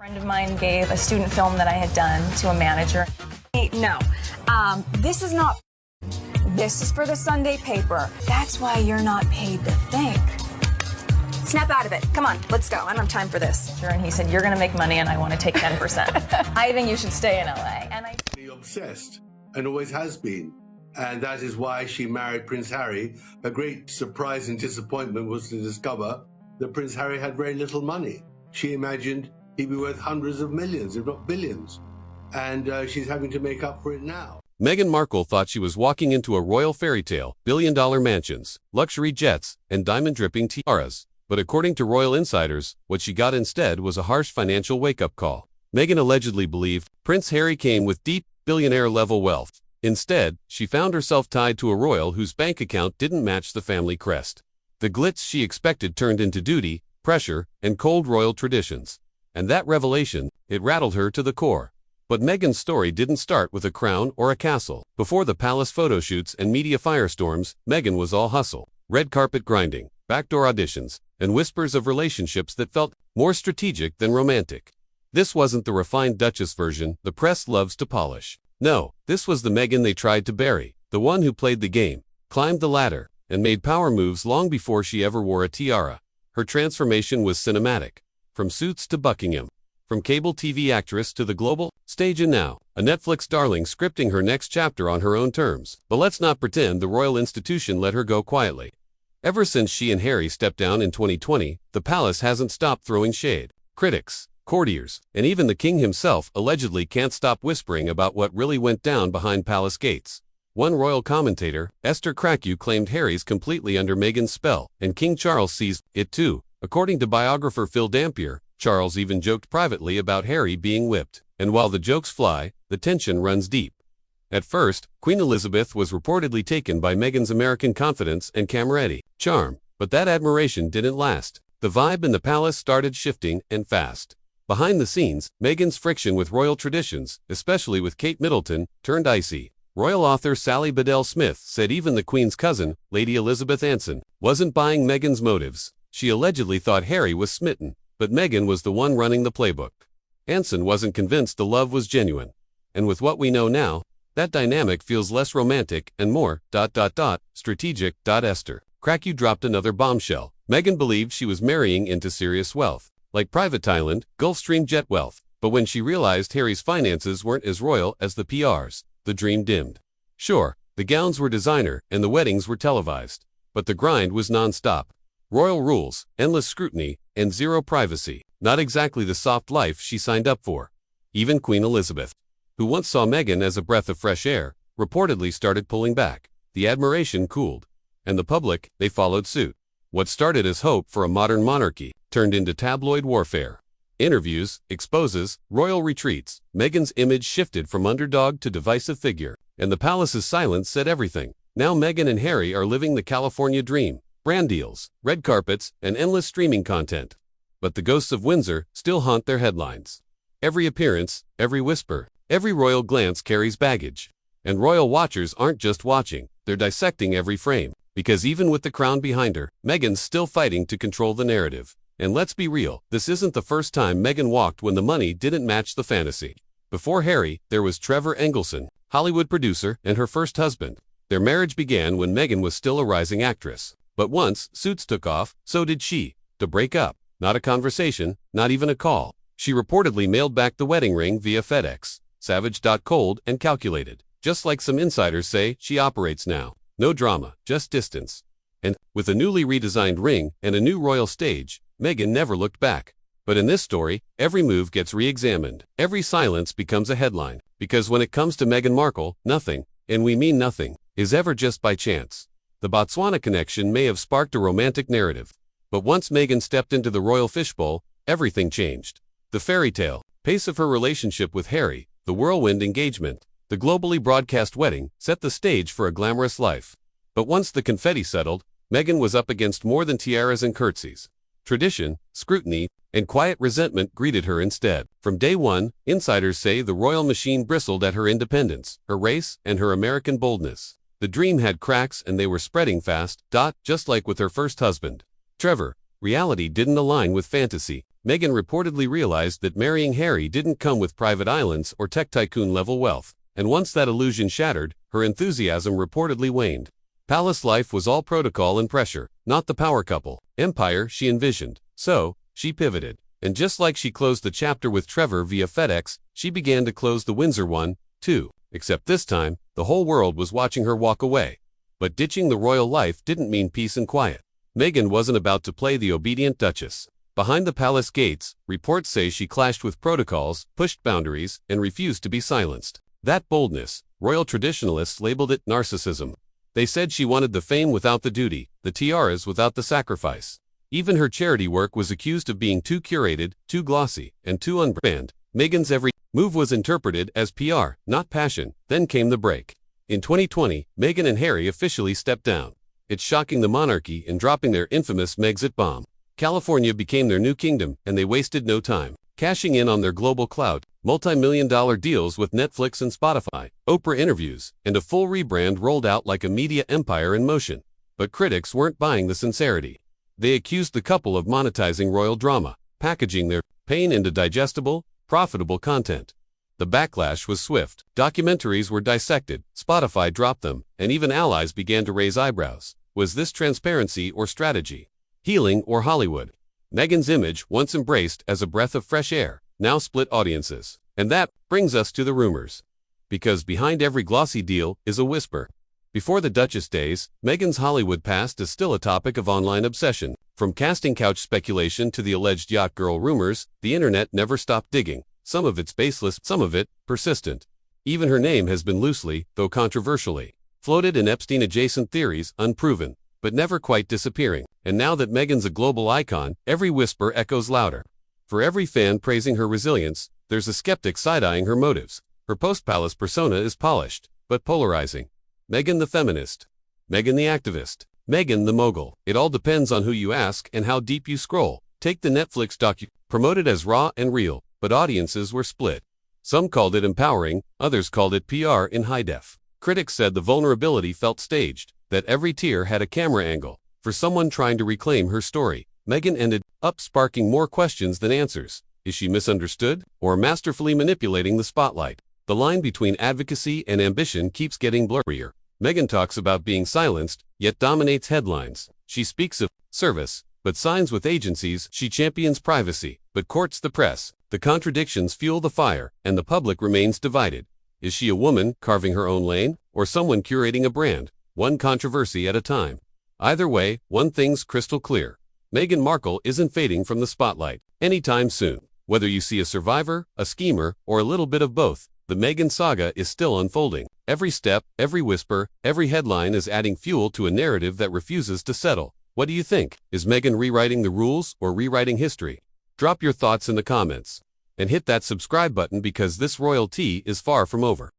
A friend of mine gave a student film that I had done to a manager. No, this is not. This is for the Sunday paper. That's why you're not paid to think. Snap out of it. Come on, let's go. I don't have time for this. And he said, "You're going to make money and I want to take 10%. I think you should stay in LA." And I obsessed and always has been. And that is why she married Prince Harry. Her great surprise and disappointment was to discover that Prince Harry had very little money. She imagined he'd be worth hundreds of millions, if not billions. And she's having to make up for it now. Meghan Markle thought she was walking into a royal fairy tale, billion-dollar mansions, luxury jets, and diamond-dripping tiaras. But according to royal insiders, what she got instead was a harsh financial wake-up call. Meghan allegedly believed Prince Harry came with deep, billionaire-level wealth. Instead, she found herself tied to a royal whose bank account didn't match the family crest. The glitz she expected turned into duty, pressure, and cold royal traditions. And that revelation, it rattled her to the core. But Meghan's story didn't start with a crown or a castle. Before the palace photo shoots and media firestorms, Meghan was all hustle, red carpet grinding, backdoor auditions, and whispers of relationships that felt more strategic than romantic. This wasn't the refined Duchess version the press loves to polish. No, this was the Meghan they tried to bury, the one who played the game, climbed the ladder, and made power moves long before she ever wore a tiara. Her transformation was cinematic. From Suits to Buckingham. From cable TV actress to the global stage, and now, a Netflix darling scripting her next chapter on her own terms. But let's not pretend the royal institution let her go quietly. Ever since she and Harry stepped down in 2020, the palace hasn't stopped throwing shade. Critics, courtiers, and even the king himself allegedly can't stop whispering about what really went down behind palace gates. One royal commentator, Esther Krakew, claimed Harry's completely under Meghan's spell, and King Charles sees it too. According to biographer Phil Dampier, Charles even joked privately about Harry being whipped. And while the jokes fly, the tension runs deep. At first, Queen Elizabeth was reportedly taken by Meghan's American confidence and camaraderie, charm, but that admiration didn't last. The vibe in the palace started shifting, and fast. Behind the scenes, Meghan's friction with royal traditions, especially with Kate Middleton, turned icy. Royal author Sally Bedell Smith said even the Queen's cousin, Lady Elizabeth Anson, wasn't buying Meghan's motives. She allegedly thought Harry was smitten, but Meghan was the one running the playbook. Anson wasn't convinced the love was genuine. And with what we know now, that dynamic feels less romantic and more, strategic. Esther Krakew dropped another bombshell. Meghan believed she was marrying into serious wealth, like private Thailand, Gulfstream jet wealth. But when she realized Harry's finances weren't as royal as the PR's, the dream dimmed. Sure, the gowns were designer and the weddings were televised. But the grind was non-stop. Royal rules, endless scrutiny, and zero privacy. Not exactly the soft life she signed up for. Even Queen Elizabeth, who once saw Meghan as a breath of fresh air, reportedly started pulling back. The admiration cooled. And the public, they followed suit. What started as hope for a modern monarchy turned into tabloid warfare. Interviews, exposes, royal retreats. Meghan's image shifted from underdog to divisive figure. And the palace's silence said everything. Now Meghan and Harry are living the California dream. Brand deals, red carpets, and endless streaming content. But the ghosts of Windsor still haunt their headlines. Every appearance, every whisper, every royal glance carries baggage. And royal watchers aren't just watching, they're dissecting every frame. Because even with the crown behind her, Meghan's still fighting to control the narrative. And let's be real, this isn't the first time Meghan walked when the money didn't match the fantasy. Before Harry, there was Trevor Engelson, Hollywood producer, and her first husband. Their marriage began when Meghan was still a rising actress. But once Suits took off, so did she. To break up. Not a conversation, not even a call. She reportedly mailed back the wedding ring via FedEx. Savage. Cold and calculated. Just like some insiders say, she operates now. No drama, just distance. And, with a newly redesigned ring and a new royal stage, Meghan never looked back. But in this story, every move gets re-examined. Every silence becomes a headline. Because when it comes to Meghan Markle, nothing, and we mean nothing, is ever just by chance. The Botswana connection may have sparked a romantic narrative. But once Meghan stepped into the royal fishbowl, everything changed. The fairy tale, pace of her relationship with Harry, the whirlwind engagement, the globally broadcast wedding, set the stage for a glamorous life. But once the confetti settled, Meghan was up against more than tiaras and curtsies. Tradition, scrutiny, and quiet resentment greeted her instead. From day one, insiders say the royal machine bristled at her independence, her race, and her American boldness. The dream had cracks and they were spreading fast, just like with her first husband. Trevor. Reality didn't align with fantasy. Meghan reportedly realized that marrying Harry didn't come with private islands or tech tycoon-level wealth, and once that illusion shattered, her enthusiasm reportedly waned. Palace life was all protocol and pressure, not the power couple empire she envisioned. So, she pivoted. And just like she closed the chapter with Trevor via FedEx, she began to close the Windsor one, too. Except this time, the whole world was watching her walk away. But ditching the royal life didn't mean peace and quiet. Meghan wasn't about to play the obedient duchess. Behind the palace gates, reports say she clashed with protocols, pushed boundaries, and refused to be silenced. That boldness, royal traditionalists labeled it narcissism. They said she wanted the fame without the duty, the tiaras without the sacrifice. Even her charity work was accused of being too curated, too glossy, and too unbranded. Meghan's every move was interpreted as PR, not passion. Then came the break. In 2020, Meghan and Harry officially stepped down. It's shocking the monarchy in dropping their infamous Megxit bomb. California became their new kingdom, and they wasted no time, cashing in on their global clout, multi-million-dollar deals with Netflix and Spotify, Oprah interviews, and a full rebrand rolled out like a media empire in motion. But critics weren't buying the sincerity. They accused the couple of monetizing royal drama, packaging their pain into digestible, profitable content. The backlash was swift. Documentaries were dissected, Spotify dropped them, and even allies began to raise eyebrows. Was this transparency or strategy? Healing or Hollywood? Meghan's image, once embraced as a breath of fresh air, now split audiences. And that brings us to the rumors. Because behind every glossy deal is a whisper. Before the Duchess days, Meghan's Hollywood past is still a topic of online obsession. From casting couch speculation to the alleged yacht girl rumors, the internet never stopped digging. Some of it's baseless, some of it persistent. Even her name has been loosely, though controversially, floated in Epstein-adjacent theories, unproven, but never quite disappearing. And now that Meghan's a global icon, every whisper echoes louder. For every fan praising her resilience, there's a skeptic side-eyeing her motives. Her post-palace persona is polished, but polarizing. Meghan the feminist. Meghan the activist. Meghan the mogul. It all depends on who you ask and how deep you scroll. Take the Netflix docu, promoted as raw and real, but audiences were split. Some called it empowering, others called it PR in high def. Critics said the vulnerability felt staged, that every tear had a camera angle. For someone trying to reclaim her story, Meghan ended up sparking more questions than answers. Is she misunderstood, or masterfully manipulating the spotlight? The line between advocacy and ambition keeps getting blurrier. Meghan talks about being silenced, yet dominates headlines. She speaks of service, but signs with agencies. She champions privacy, but courts the press. The contradictions fuel the fire, and the public remains divided. Is she a woman carving her own lane, or someone curating a brand, one controversy at a time? Either way, one thing's crystal clear. Meghan Markle isn't fading from the spotlight anytime soon. Whether you see a survivor, a schemer, or a little bit of both, the Meghan saga is still unfolding. Every step, every whisper, every headline is adding fuel to a narrative that refuses to settle. What do you think? Is Meghan rewriting the rules or rewriting history? Drop your thoughts in the comments. And hit that subscribe button because this royal tea is far from over.